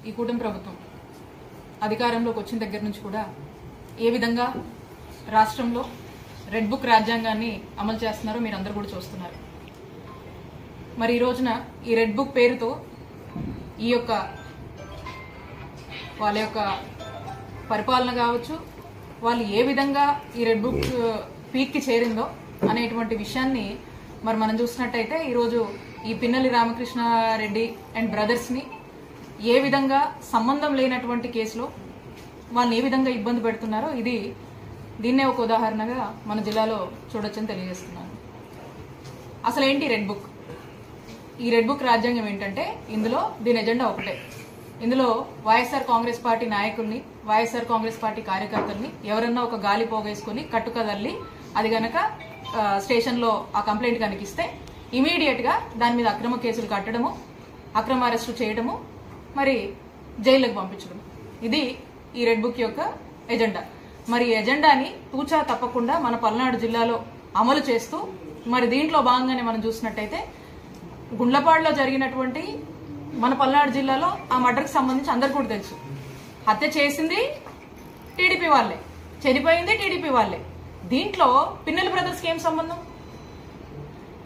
ఈ కూటమి ప్రభుత్వం అధికారంలోకి వచ్చిన దగ్గర నుంచి కూడా ఏ విధంగా రాష్ట్రంలో రెడ్ బుక్ రాజ్యాంగాన్ని అమలు చేస్తున్నారో మీరు అందరూ కూడా చూస్తున్నారు. మరి ఈ రోజున ఈ రెడ్ బుక్ పేరుతో ఈ యొక్క వాళ్ళ యొక్క పరిపాలన కావచ్చు, వాళ్ళు ఏ విధంగా ఈ రెడ్ బుక్ పీక్కి చేరిందో అనేటువంటి విషయాన్ని మరి మనం చూసినట్టయితే ఈరోజు ఈ పిన్నెల్లి రామకృష్ణారెడ్డి అండ్ బ్రదర్స్ని ఏ విధంగా సంబంధం లేనటువంటి కేసులో వాళ్ళని ఏ విధంగా ఇబ్బంది పెడుతున్నారో దీన్నే ఒక ఉదాహరణగా మన జిల్లాలో చూడొచ్చని తెలియజేస్తున్నాను. అసలు ఏంటి రెడ్ బుక్? ఈ రెడ్ బుక్ రాజ్యాంగం ఏంటంటే దీని ఎజెండా ఒకటే. ఇందులో వైఎస్ఆర్ కాంగ్రెస్ పార్టీ నాయకుల్ని, వైఎస్ఆర్ కాంగ్రెస్ పార్టీ కార్యకర్తల్ని ఎవరన్నా ఒక గాలి పోగేసుకుని కట్టుకదల్లి అది గనక స్టేషన్ లో ఆ కంప్లైంట్ కనిపిస్తే ఇమీడియట్ గా దాని మీద అక్రమ కేసులు కట్టడము, అక్రమ అరెస్టు చేయడము, మరి జైలుకు పంపించడం. ఇది ఈ రెడ్ బుక్ యొక్క ఎజెండా. మరి ఈ ఎజెండాని తూచా తప్పకుండా మన పల్నాడు జిల్లాలో అమలు చేస్తూ మరి దీంట్లో భాగంగానే మనం చూసినట్టయితే గుండ్లపాడులో జరిగినటువంటి మన పల్నాడు జిల్లాలో ఆ మర్డర్కి సంబంధించి అందరు కూడా తెలుసు. హత్య చేసింది టీడీపీ వాళ్ళే, చనిపోయింది టీడీపీ వాళ్ళే. దీంట్లో పిన్నెల్లి బ్రదర్స్కి ఏం సంబంధం?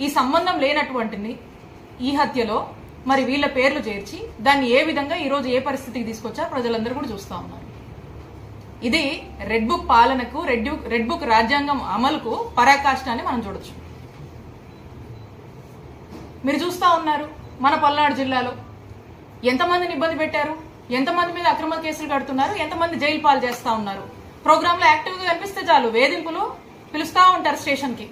ఈ సంబంధం లేనటువంటిని ఈ హత్యలో మరి వీళ్ళ పేర్లు చేర్చి దాన్ని ఏ విధంగా ఈరోజు ఏ పరిస్థితికి తీసుకొచ్చా ప్రజలందరూ కూడా చూస్తా ఉన్నారు. ఇది రెడ్ బుక్ పాలనకు, రెడ్ బుక్ రాజ్యాంగం అమలుకు పరాకాష్ట అని మనం చూడొచ్చు. మీరు చూస్తా ఉన్నారు మన పల్నాడు జిల్లాలో ఎంతమందిని ఇబ్బంది పెట్టారు, ఎంతమంది మీద అక్రమ కేసులు కడుతున్నారు, ఎంతమంది జైలు పాలు చేస్తా ఉన్నారు. ప్రోగ్రామ్ లో యాక్టివ్ గా కనిపిస్తే చాలు వేధింపులు పిలుస్తా ఉంటారు స్టేషన్ కి.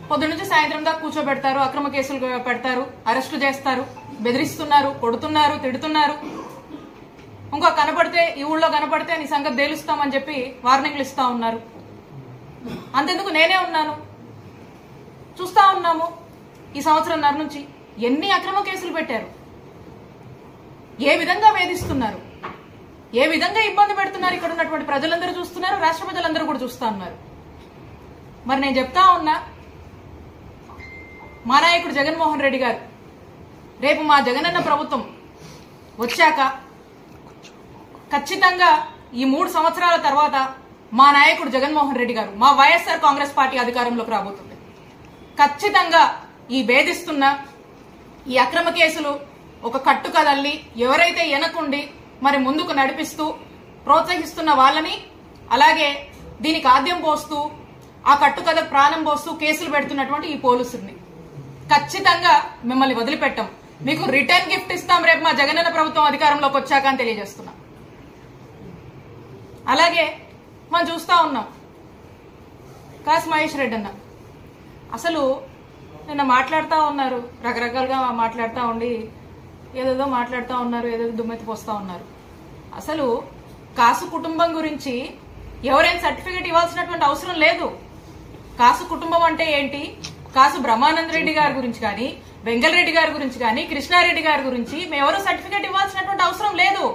పొద్దు నుంచి సాయంత్రం దాకా కూర్చోబెడతారు, అక్రమ కేసులు పెడతారు, అరెస్టు చేస్తారు, బెదిరిస్తున్నారు, కొడుతున్నారు, తిడుతున్నారు. ఇంకో కనపడితే ఈ ఊళ్ళో కనపడితే నీ సంగతి తేలుస్తామని చెప్పి వార్నింగ్లు ఇస్తా ఉన్నారు. అంతెందుకు నేనే ఉన్నాను, చూస్తా ఉన్నాము. ఈ సంవత్సరంన్నర నుంచి ఎన్ని అక్రమ కేసులు పెట్టారు, ఏ విధంగా వేధిస్తున్నారు, ఏ విధంగా ఇబ్బంది పెడుతున్నారు. ఇక్కడ ఉన్నటువంటి ప్రజలందరూ చూస్తున్నారు, రాష్ట్ర ప్రజలందరూ కూడా చూస్తా ఉన్నారు. మరి నేను చెప్తా ఉన్నా, మా నాయకుడు జగన్మోహన్ రెడ్డి గారు రేపు మా జగనన్న ప్రభుత్వం వచ్చాక ఖచ్చితంగా ఈ 3 సంవత్సరాల తర్వాత మా నాయకుడు జగన్మోహన్ రెడ్డి గారు, మా వైఎస్ఆర్ కాంగ్రెస్ పార్టీ అధికారంలోకి రాబోతుంది. ఖచ్చితంగా ఈ వేధిస్తున్న ఈ అక్రమ కేసులు ఒక కట్టు కదల్లి ఎవరైతే వెనకుండి మరి ముందుకు నడిపిస్తూ ప్రోత్సహిస్తున్న వాళ్ళని, అలాగే దీనికి ఆద్యం పోస్తూ ఆ కట్టుకథ ప్రాణం పోస్తూ కేసులు పెడుతున్నటువంటి ఈ పోలీసుల్ని ఖచ్చితంగా మిమ్మల్ని వదిలిపెట్టాం. మీకు రిటర్న్ గిఫ్ట్ ఇస్తాం రేపు మా జగనన్న ప్రభుత్వం అధికారంలోకి వచ్చాక అని తెలియజేస్తున్నాం. అలాగే మనం చూస్తా ఉన్నాం కాసు మహేష్ రెడ్డి అన్న అసలు నిన్న మాట్లాడుతూ ఉన్నారు, రకరకాలుగా మాట్లాడుతూ ఉండి ఏదేదో మాట్లాడుతూ ఉన్నారు, ఏదేదో దుమ్మెత్తి పోస్తా ఉన్నారు. అసలు కాసు కుటుంబం గురించి ఎవరైనా సర్టిఫికేట్ ఇవ్వాల్సినటువంటి అవసరం లేదు. కాసు కుటుంబం అంటే ఏంటి, కాసు బ్రహ్మానంద రెడ్డి గారి గురించి కానీ, వెంగళరెడ్డి గారి గురించి కానీ, కృష్ణారెడ్డి గారి గురించి మేమెవరూ సర్టిఫికేట్ ఇవ్వాల్సినటువంటి అవసరం లేదు.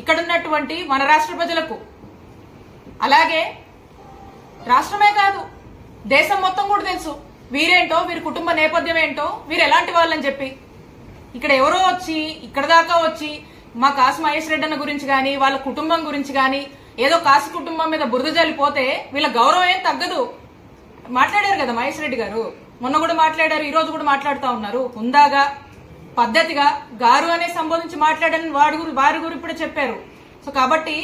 ఇక్కడున్నటువంటి మన రాష్ట్ర ప్రజలకు, అలాగే రాష్ట్రమే కాదు దేశం మొత్తం కూడా తెలుసు వీరేంటో, వీరి కుటుంబ నేపథ్యం ఏంటో, వీరు ఎలాంటి వాళ్ళని చెప్పి. ఇక్కడ ఎవరో వచ్చి ఇక్కడ దాకా వచ్చి మా కాసు మహేష్ రెడ్డి అన్న గురించి కానీ, వాళ్ళ కుటుంబం గురించి కానీ ఏదో కాసు కుటుంబం మీద బురద జల్లిపోతే వీళ్ళ గౌరవం ఏం తగ్గదు. మాట్లాడారు కదా మహేష్ రెడ్డి గారు, మొన్న కూడా మాట్లాడారు, ఈ రోజు కూడా మాట్లాడుతూ ఉన్నారు. హుందాగా పద్ధతిగా గారు అనే సంబోధించి మాట్లాడని వారి గురి ఇప్పుడే చెప్పారు. సో కాబట్టి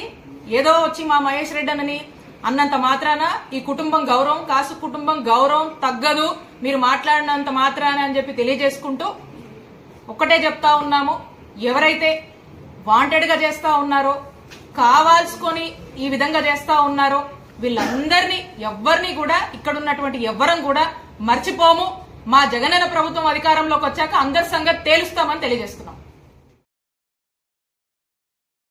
ఏదో వచ్చి మా మహేష్ రెడ్డి అన్నని అన్నంత మాత్రాన ఈ కుటుంబం గౌరవం, కాసు కుటుంబం గౌరవం తగ్గదు మీరు మాట్లాడినంత మాత్రాన అని చెప్పి తెలియజేసుకుంటూ ఒక్కటే చెప్తా ఉన్నాము, ఎవరైతే వాంటెడ్ గా చేస్తా ఉన్నారో, కావాల్సుకొని ఈ విధంగా చేస్తా ఉన్నారో వీళ్ళందరినీ ఎవరిని కూడా ఇక్కడ ఉన్నటువంటి ఎవ్వరం కూడా మర్చిపోము. మా జగనన్న ప్రభుత్వం అధికారంలోకి వచ్చాక అందరి సంగతి తేలుస్తామని తెలియజేస్తున్నాం.